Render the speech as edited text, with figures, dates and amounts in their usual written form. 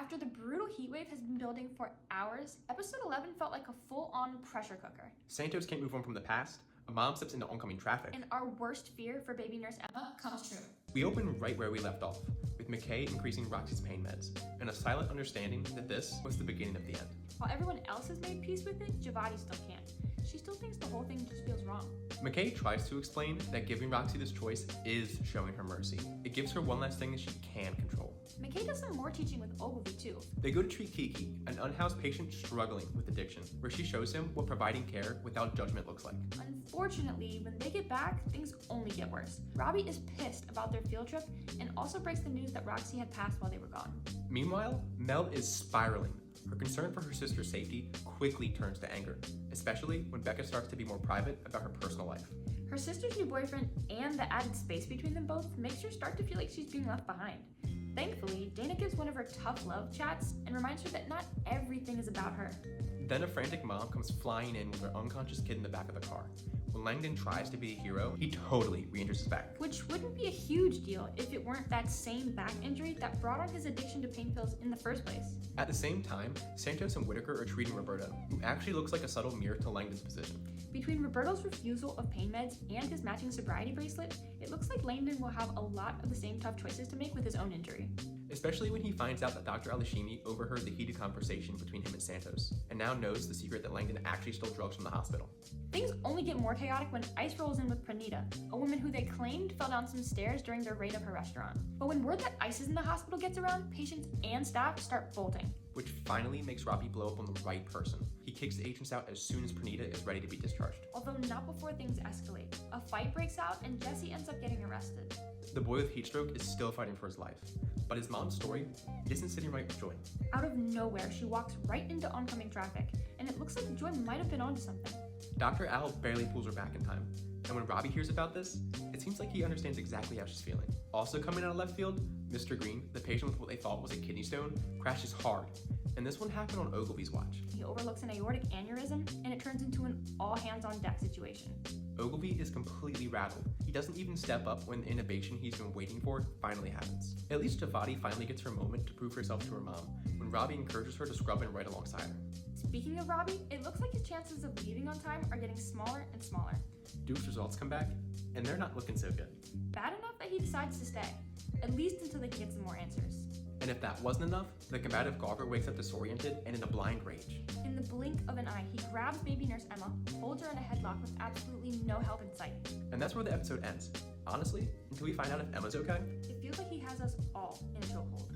After the brutal heatwave has been building for hours, episode 11 felt like a full-on pressure cooker. Santos can't move on from the past, a mom steps into oncoming traffic, And our worst fear for baby nurse Emma comes true. we open right where we left off, with McKay increasing Roxy's pain meds, and a silent understanding that this was the beginning of the end. While everyone else has made peace with it, Javadi still can't. She still thinks the whole thing just feels wrong. McKay tries to explain that giving Roxy this choice is showing her mercy. It gives her one last thing that she can control. McKay does some more teaching with Ogilvy too. They go to treat Kiki, an unhoused patient struggling with addiction, where she shows him what providing care without judgment looks like. Unfortunately, when they get back, things only get worse. Robbie is pissed about their field trip and also breaks the news that Roxy had passed while they were gone. Meanwhile, Mel is spiraling. Her concern for her sister's safety quickly turns to anger, especially when Becca starts to be more private about her personal life. Her sister's new boyfriend and the added space between them both makes her start to feel like she's being left behind. Thankfully, Dana gives one of her tough love chats and reminds her that not everything is about her. Then a frantic mom comes flying in with her unconscious kid in the back of the car. When Langdon tries to be a hero, he totally re-injures his back. Which wouldn't be a huge deal if it weren't that same back injury that brought on his addiction to pain pills in the first place. At the same time, Santos and Whitaker are treating Roberto, who actually looks like a subtle mirror to Langdon's position. Between Roberto's refusal of pain meds and his matching sobriety bracelet, it looks like Langdon will have a lot of the same tough choices to make with his own injury. Especially when he finds out that Dr. Alashimi overheard the heated conversation between him and Santos, and now knows the secret that Langdon actually stole drugs from the hospital. Things only get more chaotic when Ice rolls in with Pranita, a woman who they claimed fell down some stairs during their raid of her restaurant. But when word that Ice is in the hospital gets around, patients and staff start bolting. Which finally makes Robbie blow up on the right person. He kicks the agents out as soon as Pranita is ready to be discharged. Although not before things escalate. A fight breaks out and Jesse ends up getting arrested. The boy with heat stroke is still fighting for his life, but his mom's story isn't sitting right with Joy. Out of nowhere, she walks right into oncoming traffic, and it looks like Joy might have been onto something. Dr. Al barely pulls her back in time, and when Robbie hears about this, it seems like he understands exactly how she's feeling. Also coming out of left field, Mr. Green, the patient with what they thought was a kidney stone, crashes hard, and this one happened on Ogilvy's watch. He overlooks an aortic aneurysm, and it turns into an all-hands-on-deck situation. Ogilvy is completely rattled. He doesn't even step up when the intubation he's been waiting for finally happens. At least Javadi finally gets her moment to prove herself to her mom, when Robbie encourages her to scrub in right alongside her. Speaking of Robbie, it looks like his chances of leaving on time are getting smaller and smaller. Duke's results come back, and they're not looking so good. Bad enough that he decides to stay, at least until they can get some more answers. And if that wasn't enough, the combative Garver wakes up disoriented and in a blind rage. In the blink of an eye, he grabs baby nurse Emma, holds her in a headlock with absolutely no help in sight. And that's where the episode ends. Honestly, until we find out if Emma's okay. It feels like he has us all in a chokehold.